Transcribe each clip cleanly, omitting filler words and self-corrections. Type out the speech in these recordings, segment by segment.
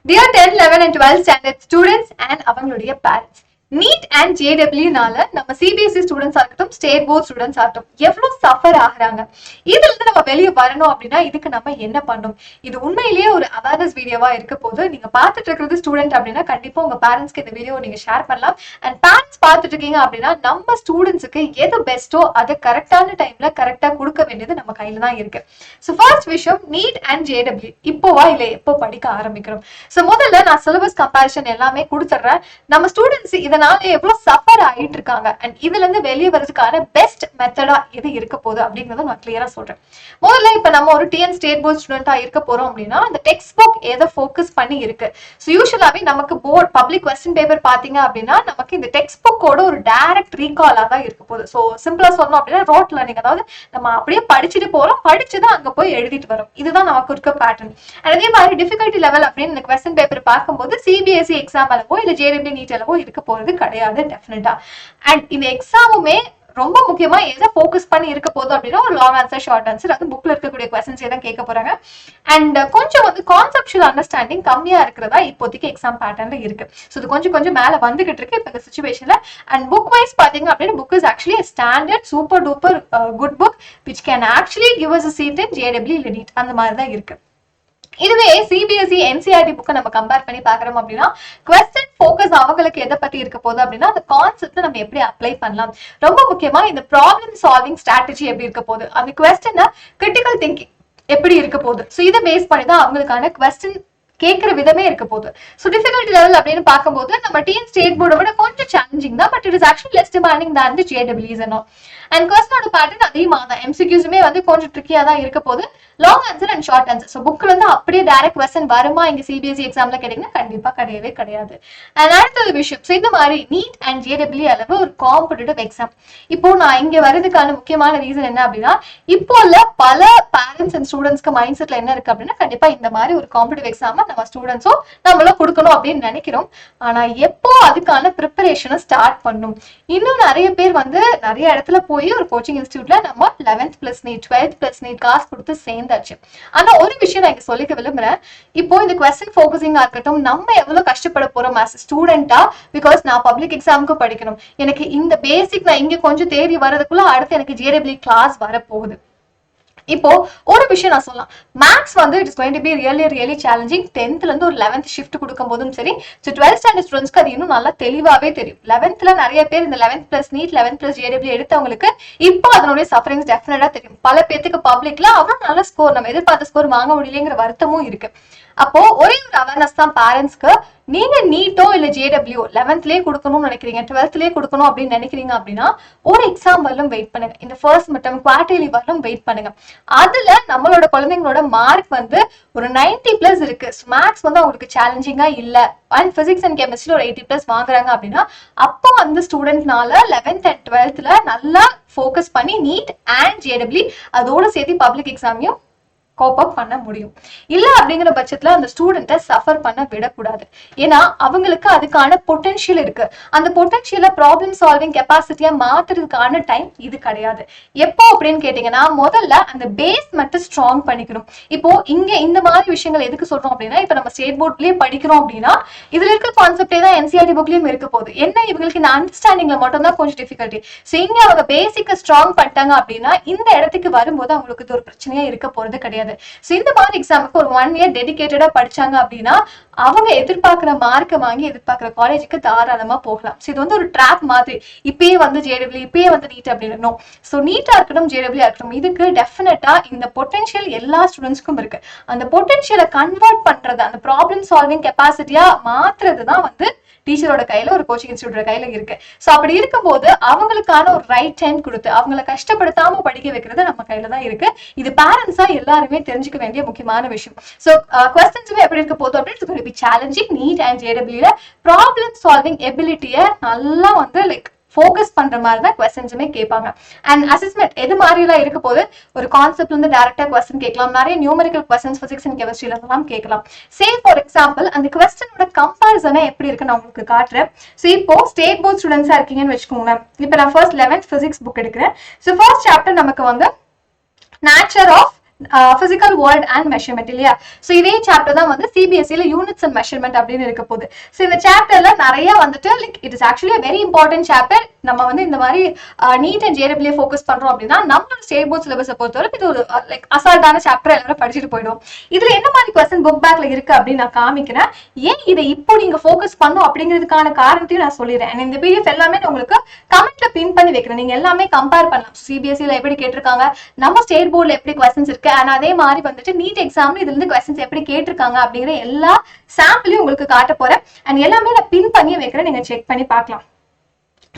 Dear 10, 11 and 12 standard students and அவங்களுடைய parents. NEET and ஜேடபிள்யூனால நம்ம CBSE students ஆகட்டும், state board students ஆகட்டும் எவ்வளவு சஃபர் ஆகுறாங்க. இதுல இருந்து நம்ம வெளியே வரணும் அப்படின்னா இதுக்கு நம்ம என்ன பண்ணணும்? இது உண்மையிலேயே ஒரு அவேர்னஸ் வீடியோவா இருக்க போது நீங்க பார்த்துட்டு இருக்கிறது ஸ்டூடெண்ட் அப்படின்னா கண்டிப்பா உங்க பேரண்ட்ஸ்க்கு இந்த வீடியோ நீங்க ஷேர் பண்ணலாம். அண்ட் பேரண்ட்ஸ் பார்த்துட்டு இருக்கீங்க அப்படின்னா நம்ம ஸ்டூடெண்ட்ஸுக்கு எது பெஸ்ட்டோ அதை கரெக்டான டைம்ல கரெக்டா கொடுக்க வேண்டியது நம்ம கையில தான் இருக்கு. ஸோ ஃபர்ஸ்ட் விஷயம், நீட் அண்ட் ஜேடபிள்யூ இப்போவா இல்லை எப்போ படிக்க ஆரம்பிக்கிறோம். ஸோ முதல்ல நான் சிலபஸ் கம்பேரிசன் எல்லாமே கொடுத்துட்றேன். நம்ம ஸ்டூடெண்ட்ஸ் இதனால எவ்வளவு சஃபர் ஆயிட்டு இருக்காங்க அண்ட் இதுல இருந்து வெளியே வரதுக்கான பெஸ்ட் மெத்தடா எது இருக்க போகுது அப்படிங்கறத நான் கிளியரா சொல்றேன். முதல்ல இப்ப நம்ம ஒரு டிஎன் ஸ்டேட் போர்ட் ஸ்டூடெண்டா இருக்க போறோம் அப்படின்னா அந்த டெக்ஸ்ட் புக் எதை ஃபோக்கஸ் பண்ணி இருக்கு. ஸோ யூஸ்வலாவே நமக்கு போர்ட் பப்ளிக் கொஸ்டின் பேப்பர் பாத்தீங்க அப்படின்னா நமக்கு இந்த டெக்ஸ்ட் புக்கோட ஒரு டைரக்ட் ரீகாலா தான் இருக்க போகுது. ஸோ சிம்பிளா சொல்லணும் அப்படின்னா ரோட் லேர்னிங், அதாவது நம்ம அப்படியே படிச்சுட்டு போறோம், படிச்சுதான் அங்க போய் எழுதிட்டு வரோம். இதுதான் நமக்கு இருக்க பேட்டர்ன். அதே மாதிரி டிஃபிகல்ட்டி லெவல் அப்படின்னு இந்த கொஸ்டின் பேப்பர் பார்க்கும்போது சிபிஎஸ்இ எக்ஸாம் அளவோ இல்ல ஜேடபிள்யூ நீட் அளவோ இருக்க போறது கிடையாது டெஃபினட்டா. அண்ட் இந்த எக்ஸாமுமே ரொம்ப முக்கியமா எதை ஃபோக்கஸ் பண்ணி இருக்க போதும் அப்படின்னா ஒரு லாங் ஆன்சர், ஷார்ட் ஆன்சர், அது புக்ல இருக்கக்கூடிய கொஸ்டின்ஸ் தான் கேட்க போறாங்க. அண்ட் கொஞ்சம் வந்து கான்செப்சுவல் அண்டர்ஸ்டாண்டிங் கம்மியா இருக்கிறதா இப்போதைக்கு எக்ஸாம் பேட்டர்ன்ல இருக்கு. ஸோ இது கொஞ்சம் கொஞ்சம் மேல வந்துகிட்டு இருக்கு இப்ப இந்த சுச்சுவேஷன்ல. அண்ட் புக் வைஸ் பாத்தீங்க அப்படின்னா book is actually standard super duper good book which can actually give us a seat in JEE இல்ல நீட் அந்த மாதிரி தான் இருக்கு. இதுவே சிபிஎஸ்இ என்சிஆர்டி புக்கை நம்ம கம்பேர் பண்ணி பாக்குறோம் அப்படின்னா கொஸ்டின் ஃபோக்கஸ் அவங்களுக்கு எதை பத்தி இருக்க போகுது அப்படின்னா அந்த கான்செப்ட் நம்ம எப்படி அப்ளை பண்ணலாம், ரொம்ப முக்கியமா இந்த ப்ராப்ளம் சால்விங் ஸ்ட்ராட்டஜி எப்படி இருக்க போகுது, அந்த கொஸ்டின் கிரிட்டிக்கல் திங்கிங் எப்படி இருக்க போகுது. ஸோ இதை பேஸ் பண்ணி தான் அவங்களுக்கான கொஸ்டின் கேட்கிற விதமே இருக்க போகுது. ஸோ டிஃபிகல்ட்டி லெவல் அப்படின்னு பார்க்கும்போது நம்ம டிஎன் ஸ்டேட் போர்டை விட கொஞ்சம் சேலஞ்சிங் தான், but it is actually less demanding தான் ஜேடபிள்யூஸ் அண்ட் கொஸ்டினோட பேட்டர்ன் அதிகமாக தான். எம்சிக்யூஸுமே வந்து கொஞ்சம் ட்ரிக்கியா தான் இருக்க போது. Long answer and short answer. So புக்ல இருந்து அப்படியே டைரக்ட் கொஸ்டின் வருமா இங்க சிபிஎஸ்இ எக்ஸாம்ல கேட்டீங்கன்னா கண்டிப்பா கிடையவே கிடையாது. அண்ட் அடுத்தது விஷயம், ஸோ இந்த மாதிரி நீட் அண்ட் ஜேடபிள்யூ அளவு ஒரு காம்படிட்டிவ் எக்ஸாம். இப்போ நான் இங்க வர்றதுக்கான முக்கியமான ரீசன் என்ன அப்படின்னா இப்போ உள்ள பல பேரண்ட்ஸ் அண்ட் ஸ்டூடெண்ட்ஸ்க்கு மைண்ட் செட்ல என்ன இருக்கு அப்படின்னா கண்டிப்பா இந்த மாதிரி ஒரு காம்படிட்டிவ் எக்ஸாம் நம்ம ஸ்டூடெண்ட்ஸும் நம்மளும் கொடுக்கணும் அப்படின்னு நினைக்கிறோம். ஆனா எப்போ அதுக்கான ப்ரிப்பரேஷனை ஸ்டார்ட் பண்ணும்? இன்னும் நிறைய பேர் வந்து நிறைய இடத்துல போய் ஒரு கோச்சிங் இன்ஸ்டியூட்ல நம்ம 11th plus NEET 12th plus NEET காசு கொடுத்து சேர்ந்தாச்சு. ஆனா ஒரு விஷயம் நான் இங்க சொல்லிக்க விரும்புறேன். இப்போ இந்த கொஸ்டின் ஃபோக்கஸிங்கா இருக்கட்டும், நம்ம எவ்வளவு கஷ்டப்பட போறோம் ஆஸ் ஸ்டூடெண்டா, பிகாஸ் நான் பப்ளிக் எக்ஸாமுக்கு படிக்கணும், எனக்கு இந்த பேசிக் நான் இங்க கொஞ்சம் தேடி வர்றதுக்குள்ள அடுத்து எனக்கு ஜேடபிள்யூ கிளாஸ் வரப்போகுது. இப்போ ஒரு விஷயம் நான் சொல்லலாம், மேக்ஸ் வந்து it is going to be really challenging. 10th இருந்து ஒரு 11th ஷிஃப்ட் கொடுக்கும் போதும் சரி, ஸோ 12th ஸ்டாண்டர்ட் ஸ்டூடெண்ட்ஸ்க்கு அது இன்னும் நல்லா தெளிவாவே தெரியும். 11th நிறைய பேர் இந்த 11th plus NEET 11th plus JW எடுத்தவங்களுக்கு இப்போ அதனுடைய சஃபரிங்ஸ் டெஃபினட்டா தெரியும். பல பேருக்கு பப்ளிக்ல அவ்வளவு நல்ல ஸ்கோர், நம்ம எதிர்பார்த்த ஸ்கோர் வாங்க முடியலங்கிற வருத்தமும் இருக்கு. அப்போ ஒரே ஒரு அவேர்னஸ் தான் பேரண்ட்ஸ்க்கு, நீங்க நீட்டோ இல்ல ஜேடபிள்யூ 11thலயே கொடுக்கணும்னு நினைக்கிறீங்க, 12thலயே கொடுக்கணும் அப்படின்னு நினைக்கிறீங்க அப்படின்னா ஒரு எக்ஸாம் வரலும் வெயிட் பண்ணுங்க. இந்த ஃபர்ஸ்ட் மிட்டம் குவார்டர்லி வரலும் வெயிட் பண்ணுங்க. அதுல நம்மளோட குழந்தைங்களோட மார்க் வந்து ஒரு 90+ இருக்கு, மேக்ஸ் வந்து அவங்களுக்கு சேலஞ்சிங்கா இல்ல, அண்ட் பிசிக்ஸ் அண்ட் கெமிஸ்ட்ரி ஒரு 80+ வாங்குறாங்க அப்படின்னா அப்போ அந்த ஸ்டூடெண்ட்னால 11th அண்ட் 12thல நல்லா ஃபோக்கஸ் பண்ணி நீட் அண்ட் ஜேடபிள்யூ அதோட சேர்த்து பப்ளிக் எக்ஸாமையும் கோப் அப் பண்ண முடியும். இல்ல அப்படிங்கிற பட்சத்துல அந்த ஸ்டூடெண்ட்டை சஃபர் பண்ண விடக்கூடாது. ஏன்னா அவங்களுக்கு அதுக்கான பொட்டன்ஷியல் இருக்கு. அந்த பொட்டன்ஷியலை ப்ராப்ளம் சால்விங் கெப்பாசிட்டியா மாத்துறதுக்கான டைம் இது கிடையாது. எப்போ அப்படின்னு கேட்டீங்கன்னா முதல்ல அந்த பேஸ் மட்டும் ஸ்ட்ராங் பண்ணிக்கணும். இப்போ இங்க இந்த மாதிரி விஷயங்கள் எதுக்கு சொல்றோம் அப்படின்னா, இப்ப நம்ம ஸ்டேட் போர்ட்லயே படிக்கிறோம் அப்படின்னா இதுல இருக்க கான்செப்டே தான் என்சிஆர்டி புக்லயும் இருக்க போகுது. என்ன இவங்களுக்கு இந்த அண்டர்ஸ்டாண்டிங்ல மட்டும் தான் கொஞ்சம் டிஃபிகல்ட்டி. ஸோ இங்க அவங்க பேசிக்க ஸ்ட்ராங் பண்ணிட்டாங்க அப்படின்னா இந்த இடத்துக்கு வரும்போது அவங்களுக்கு இது ஒரு பிரச்சனையா இருக்க போறது கிடையாது. இந்த மாதிரி எக்ஸாமுக்கு ஒரு 1 year டெடிகேட்டடா படிச்சாங்க அப்படின்னா அவங்க எதிர்பார்க்கிற மார்க்கை வாங்கி எதிர்பார்க்கிற காலேஜுக்கு தாராளமா போகலாம். இது வந்து ஒரு ட்ராப் மாதிரி. இப்பயே வந்து ஜேடபிள்யூ இப்பயே வந்து நீட் அப்படின்னு. ஸோ நீட்டா இருக்கட்டும் ஜேடபிள்யூ இருக்கட்டும், இதுக்கு டெஃபினட்டா இந்த பொட்டன்ஷியல் எல்லா ஸ்டூடெண்ட்ஸ்க்கும் இருக்கு. அந்த பொட்டன்ஷியலை கன்வெர்ட் பண்றது, அந்த ப்ராப்ளம் சால்விங் கெப்பாசிட்டியா மாத்துறது தான் வந்து டீச்சரோட கையில ஒரு கோச்சிங் இன்ஸ்டியூட்டோட கையில இருக்கு. ஸோ அப்படி இருக்கும்போது அவங்களுக்கான ஒரு ரைட் டைம் கொடுத்து அவங்களை கஷ்டப்படுத்தாம படிக்க வைக்கிறது நம்ம கையில தான் இருக்கு. இது பேரண்ட்ஸா எல்லாருமே தெரிஞ்சுக்க வேண்டிய முக்கியமான விஷயம். ஸோ கொஸ்டின்ஸுமே எப்படி இருக்க போதும் அப்படின்னு சேலஞ்சிங் நீட் அண்ட் ஜேடபிள்யூல ப்ராப்ளம் சால்விங் எபிலிட்டியை நல்லா வந்து லைக் ஃபோக்கஸ் பண்ற மாதிரி தான் கொஸ்டின்ஸுமே கேட்பாங்க. அண்ட் அசஸ்மெண்ட் எது மாதிரி எல்லாம் இருக்க போது, ஒரு கான்செப்ட்ல இருந்து டைரக்டா கொஸ்டின் கேட்கலாம், நிறைய நியூமெரிக்கல் கொஸ்டின்ஸ் பிசிக்ஸ் அண்ட் கெமிஸ்ட்ரியில எல்லாம் கேட்கலாம். சேம் ஃபார் எக்ஸாம்பிள் அந்த கொஸ்டினோட கம்பேரிசனை எப்படி இருக்கு நான் உங்களுக்கு காட்டுறேன். ஸோ இப்போ ஸ்டேட் போர்ட் ஸ்டூடெண்ட்ஸா இருக்கீங்கன்னு வச்சுக்கோங்களேன். இப்போ நான் ஃபர்ஸ்ட் 11th பிசிக்ஸ் புக் எடுக்கிறேன். ஸோ ஃபர்ஸ்ட் சாப்டர் நமக்கு வந்து nature of physical world and measurement இல்லையா. ஸோ இதே சாப்டர் தான் வந்து சிபிஎஸ்சில யூனிட்ஸ் அண்ட் மெஷர்மெண்ட் அப்படின்னு இருக்க போகுது. ஸோ இந்த சாப்டர்ல நிறைய வந்துட்டு like it is actually very important chapter. நம்ம வந்து இந்த மாதிரி நீட் அண்ட் ஜேடபிள்யூ ஃபோக்கஸ் பண்றோம் அப்படின்னா நம்மளோட ஸ்டேட் போர்ட் சிலபஸை பொறுத்தவரை இது ஒரு லைக் அசால்ட்டான சாப்டர் எல்லாரும் படிச்சுட்டு போயிடும். இதுல என்ன மாதிரி கொஸ்டின் புக் பேக்ல இருக்கு அப்படின்னு நான் காமிக்கிறேன். ஏன் இதை இப்போ நீங்க ஃபோக்கஸ் பண்ணும் அப்படிங்கிறதுக்கான காரணத்தையும் நான் சொல்லிடுறேன். இந்த பிடிஎஃப் எல்லாமே உங்களுக்கு கமெண்ட்ல பின் பண்ணி வைக்கிறேன். நீங்க எல்லாமே கம்பேர் பண்ணலாம். சிபிஎஸ்சில எப்படி கேட்டிருக்காங்க, நம்ம ஸ்டேட் போர்ட்ல எப்படி கொஸ்டின்ஸ் இருக்கு, அண்ட் அதே மாதிரி வந்துட்டு நீட் எக்ஸாம்ல இதுல இருந்து கொஸ்டின்ஸ் எப்படி கேட்டிருக்காங்க அப்படிங்கிற எல்லா சாம்பிளையும் உங்களுக்கு காட்ட போறேன். அண்ட் எல்லாமே நான் பின் பண்ணி வைக்கிறேன், நீங்க செக் பண்ணி பார்க்கலாம்.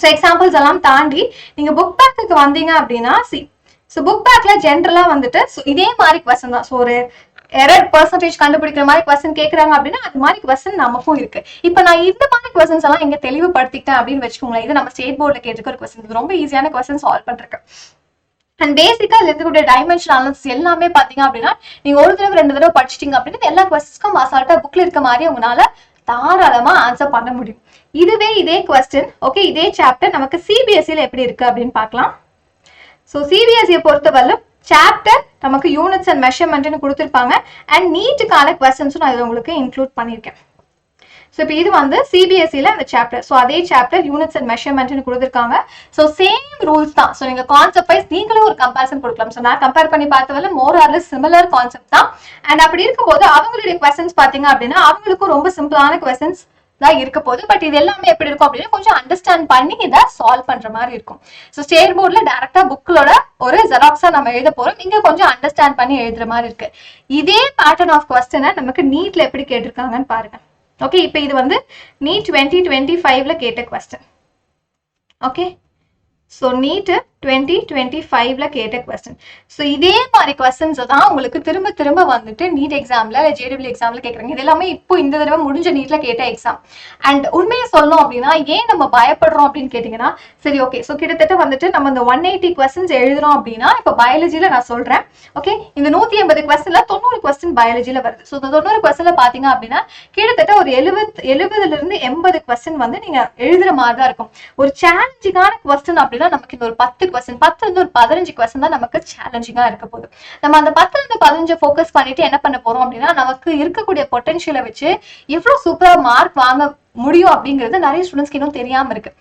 ஸோ எக்ஸாம்பிள்ஸ் எல்லாம் தாண்டி நீங்க புக் பேக்கு வந்தீங்க அப்படின்னா ஸோ புக் பேக்ல ஜென்ரலா வந்துட்டு இதே மாதிரி கொஸ்டின் தான். ஸோ ஒரு எரர் பெர்சன்டேஜ் கண்டுபிடிக்கிற மாதிரி கொஸ்டின் கேட்கறாங்க அப்படின்னா அது மாதிரி கொஸ்டின் நமக்கும் இருக்கு. இப்போ நான் இந்த மாதிரி கொஸ்டின்ஸ் எல்லாம் இங்க தெளிவுபடுத்திட்டேன் அப்படின்னு வச்சுக்கோங்களேன். இது நம்ம ஸ்டேட் போர்ட்ல கேட்டிருக்க ஒரு கொஸ்டின், ரொம்ப ஈஸியான கொஸ்டின் சால்வ் பண்றேன். அண்ட் பேசிக்கா இருக்கக்கூடிய டைமென்ஷன் அனாலிசிஸ் எல்லாமே பாத்தீங்க அப்படின்னா நீங்க ஒரு தடவை 2 தடவை படிச்சிட்டீங்க அப்படின்னா எல்லா கொஸ்டின்ஸ்க்கும் அசால்ட்டா புக்ல இருக்க மாதிரி உங்களால தாராளமா ஆன்சர் பண்ண முடியும். இதுவே இதே கொஸ்டின் ஓகே, இதே சாப்டர் நமக்கு சிபிஎஸ்சில எப்படி இருக்கு அப்படின்னு பார்க்கலாம். ஸோ சிபிஎஸ்சியை பொறுத்தவரை சாப்டர் நமக்கு யூனிட்ஸ் அண்ட் மெஷர்மெண்ட்னு கொடுத்துருப்பாங்க. அண்ட் நீட்டுக்கான கொஸ்டின்ஸும் நான் இதில் உங்களுக்கு இன்க்ளூட் பண்ணியிருக்கேன். ஸோ இப்போ இது வந்து சிபிஎஸ்சில அந்த சாப்டர். ஸோ அதே சாப்டர் யூனிட்ஸ் அண்ட் மெஷர்மெண்ட்னு கொடுத்துருக்காங்க. ஸோ சேம் ரூல்ஸ் தான். ஸோ நீங்க கான்செப்ட் வைஸ் நீங்களும் ஒரு கம்பேரிசன் கொடுக்கலாம். ஸோ நான் கம்பேர் பண்ணி பார்த்தவரை more or less similar concept தான். அண்ட் அப்படி இருக்கும்போது அவங்களுடைய கொஸ்டின்ஸ் பார்த்தீங்க அப்படின்னா அவங்களுக்கும் ரொம்ப சிம்பிளான கொஸ்டின்ஸ் தான் இருக்க போகுது. பட் இது எல்லாமே எப்படி இருக்கும் அப்படின்னா கொஞ்சம் அண்டர்ஸ்டாண்ட் பண்ணி இதை சால்வ் பண்ற மாதிரி இருக்கும். ஸோ ஸ்டேட் போர்ட்ல டைரக்டா புக்லோட ஒரு ஜெராக்ஸா நம்ம எழுத போறோம். இங்க கொஞ்சம் அண்டர்ஸ்டாண்ட் பண்ணி எழுதுற மாதிரி இருக்கு. இதே பேட்டர்ன் ஆஃப் கொஸ்டினை நமக்கு நீட்ல எப்படி கேட்டிருக்காங்கன்னு பாருங்க. ஓகே, இப்போ இது வந்து நீட் 2025ல கேட்ட கொஸ்டின். ஓகே, ஸோ நீட் 2025ல கேட்ட கொஸ்டின். ஸோ இதே மாதிரி கொஸ்டின்ஸ் தான் உங்களுக்கு திரும்ப திரும்ப வந்துட்டு நீட் எக்ஸாம்ல ஜேடபிள்யூ எக்ஸாம்ல கேட்குறாங்க. இது எல்லாமே இப்போ இந்த தடவை முடிஞ்ச நீட்ல கேட்ட எக்ஸாம். அண்ட் உண்மையை சொல்லணும் அப்படின்னா ஏன் நம்ம பயப்படுறோம் அப்படின்னு கேட்டீங்கன்னா சரி ஓகே, ஸோ கிட்டத்தட்ட வந்துட்டு நம்ம இந்த 180 கொஸ்டின்ஸ் எழுதுறோம் அப்படின்னா இப்போ பயாலஜில நான் சொல்றேன். ஓகே, இந்த 180 கொஸ்டின்ல 90 கொஸ்டின் பயாலஜில வருது. ஸோ இந்த 90 கொஸ்டின்ல பாத்தீங்க அப்படின்னா கிட்டத்தட்ட ஒரு 70ல இருந்து 80 கொஸ்டின் வந்து நீங்க எழுதுற மாதிரி தான் இருக்கும். ஒரு சேலஞ்சிங்கான கொஸ்டின் அப்படின்னா நமக்கு இந்த ஒரு 10 கொஸ்டின் 10 இருந்து ஒரு 15 கொஸ்டின் தான் நமக்கு சேலஞ்சிங்கா இருக்க போகுது. நம்ம அந்த 10 இருந்து 15 ஃபோக்கஸ் பண்ணிட்டு என்ன பண்ண போறோம் அப்படின்னா நமக்கு இருக்கக்கூடிய பொட்டன்ஷியலை வச்சு எவ்வளவு சூப்பரா மார்க் வாங்க முடியும் அப்படிங்கிறது நிறைய ஸ்டூடெண்ட்ஸ்க்கு இன்னும் தெரியாம இருக்கு.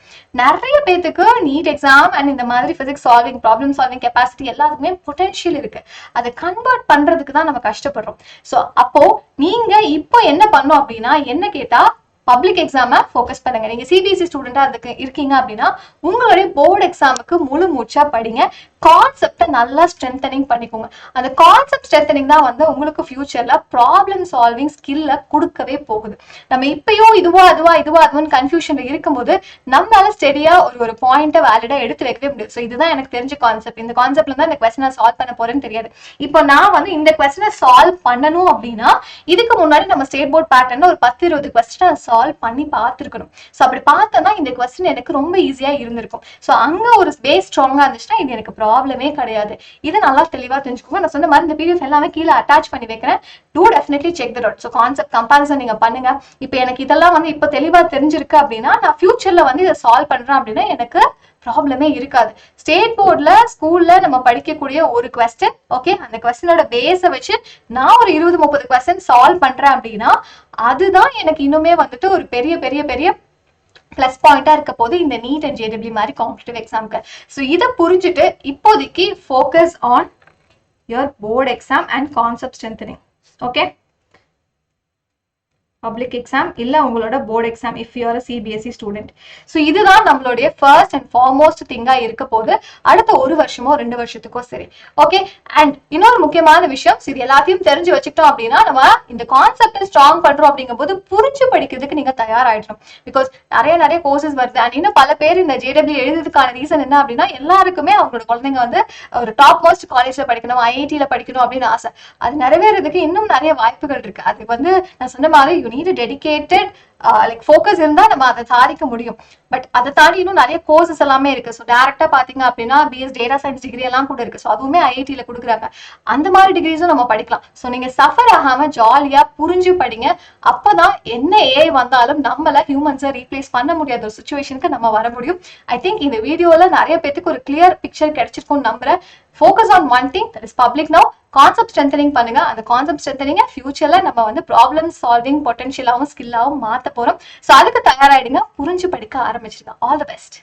நிறைய பேருக்கு நீட் எக்ஸாம் அண்ட் இந்த மாதிரி physics solving, problem solving capacity எல்லாத்துக்குமே பொட்டன்ஷியல் இருக்கு. அதை கன்வெர்ட் பண்றதுக்கு தான் நம்ம கஷ்டப்படுறோம். ஸோ அப்போ நீங்க இப்போ என்ன பண்ணும் அப்படின்னா என்ன கேட்டா பப்ளிக் எக்ஸாம ஃபோக்கஸ் பண்ணுங்க. நீங்க சிபிஎஸ்சி ஸ்டூடெண்டா இருக்கீங்க அப்படின்னா உங்களுடைய போர்டு எக்ஸாமுக்கு முழு மூச்சா படிங்க. கான்செப்டை நல்லா ஸ்ட்ரென்தனிங் பண்ணிக்கோங்க. அந்த கான்செப்ட் ஸ்ட்ரென்தனிங் தான் வந்து உங்களுக்கு ஃபியூச்சர்ல ப்ராப்ளம் சால்விங் ஸ்கில்ல கொடுக்கவே போகுது. நம்ம இப்பயும் இதுவான்னு கன்ஃபியூஷன்ல இருக்கும்போது நம்மளால ஸ்டெடியா ஒரு பாயிண்ட்டை வேலிடா எடுத்து வைக்கவே முடியும். ஸோ இதுதான் எனக்கு தெரிஞ்ச கான்செப்ட். இந்த கான்செப்ட்ல தான் இந்த கொஸ்டினை சால்வ் பண்ண போறேன்னு தெரியாது. இப்போ நான் வந்து இந்த கொஸ்டினை சால்வ் பண்ணணும் அப்படின்னா இதுக்கு முன்னாடி நம்ம ஸ்டேட் போர்ட் பேட்டர்ன்ல ஒரு 10-20 கொஸ்டினை சால்வ் பண்ணி பார்த்துருக்கணும். ஸோ அப்படி பார்த்தோம்னா இந்த கொஸ்டின் எனக்கு ரொம்ப ஈஸியா இருந்திருக்கும். ஸோ அங்க ஒரு பேஸ் ஸ்ட்ராங்கா இருந்துச்சுன்னா இது எனக்கு ப்ராப்ளமே கிடையாது. இதை நல்லா தெளிவா தெரிஞ்சுக்கோங்க. நான் சொன்ன மாதிரி இந்த பிடிஎஃப் எல்லாமே கீழே அட்டாச் பண்ணி வைக்கிறேன். Do definitely check that out. So concept comparison நீங்க பண்ணுங்க. இப்போ எனக்கு இதெல்லாம் வந்து இப்போ தெளிவா தெரிஞ்சிருக்கு அப்படின்னா நான் ஃபியூச்சர்ல வந்து இதை சால்வ் பண்றேன் அப்படின்னா எனக்கு ப்ராப்ளமே இருக்காது. ஸ்டேட் போர்ட்ல ஸ்கூல்ல நம்ம படிக்கக்கூடிய ஒரு கொஸ்டின் ஓகே, அந்த கொஸ்டினோட பேஸை வச்சு நான் ஒரு 20-30 கொஸ்டின் சால்வ் பண்றேன் அப்படின்னா அதுதான் எனக்கு இன்னுமே வந்துட்டு ஒரு பெரிய பெரிய பெரிய பிளஸ் பாயிண்டா இருக்க போது இந்த நீட் அண்ட் ஜேடபிள்யூ மாதிரி காம்படிட்டிவ் எக்ஸாம்க்கு. ஸோ இதை புரிஞ்சுட்டு இப்போதைக்கு focus on your board exam and concept strengthening. Okay, public exam இல்ல உங்களோட board exam if you are CBSE student. So இதுதான் நம்மளுடைய ஃபர்ஸ்ட் அண்ட் ஃபார்மோஸ்ட் திங்கா இருக்க போது அடுத்த 1 வருஷமோ 2 வருஷத்துக்கோ சரி. ஓகே, அண்ட் இன்னொரு முக்கியமான விஷயம், இது எல்லாத்தையும் தெரிஞ்சு வச்சுக்கிட்டோம் அப்படின்னா நம்ம இந்த கான்செப்டை ஸ்ட்ராங் பண்றோம் அப்படிங்கும் போது புரிஞ்சு படிக்கிறதுக்கு நீங்க தயாராயிடணும். பிகாஸ் நிறைய கோர்சஸ் வருது. அண்ட் இன்னும் பல பேர் இந்த ஜேடபிள்யூ எழுதுறதுக்கான ரீசன் என்ன அப்படின்னா எல்லாருக்குமே அவங்களோட குழந்தைங்க வந்து ஒரு டாப் மோஸ்ட் காலேஜ்ல படிக்கணும், ஐஐடியில படிக்கணும் அப்படின்னு ஆசை. அது நிறைவேறதுக்கு இன்னும் நிறைய வாய்ப்புகள் இருக்கு. அது வந்து நான் சொன்ன மாதிரி need a dedicated like focus இருந்தா நம்ம அதை சாதிக்க முடியும். பட் அதை தாண்டி இன்னும் நிறைய கோர்சஸ் எல்லாமே இருக்கு. ஸோ டேரக்டா பாத்தீங்க அப்படின்னா பிஎஸ் டேட்டா சயின்ஸ் டிகிரி எல்லாம் கூட இருக்கு. ஸோ அதுவுமே ஐஐடியில கொடுக்குறாங்க. அந்த மாதிரி டிகிரிஸும் நம்ம படிக்கலாம். ஸோ நீங்க சஃபர் ஆகாம ஜாலியா புரிஞ்சு படிங்க. அப்பதான் என்ன ஏஐ வந்தாலும் நம்மள ஹியூமன்ஸை ரீப்ளேஸ் பண்ண முடியாத ஒரு சுச்சுவேஷனுக்கு நம்ம வர முடியும். ஐ திங்க் இந்த வீடியோல நிறைய பேருக்கு ஒரு கிளியர் பிக்சர் கிடைச்சிருக்கும்னு நம்புறேன். Focus on one thing, that is public now. Concept strengthening பண்ணுங்க. அந்த கான்செப்ட் ஸ்ட்ரென்தனிங் ஃபியூச்சர்ல நம்ம வந்து ப்ராப்ளம் சால்விங் பொட்டன்ஷியலாவும் ஸ்கில்லாவும் மாத்த போறோம். ஸோ அதுக்கு தயாராயிடுங்க, புரிஞ்சு படிக்க ஆரம்பிச்சிருங்க. All the best.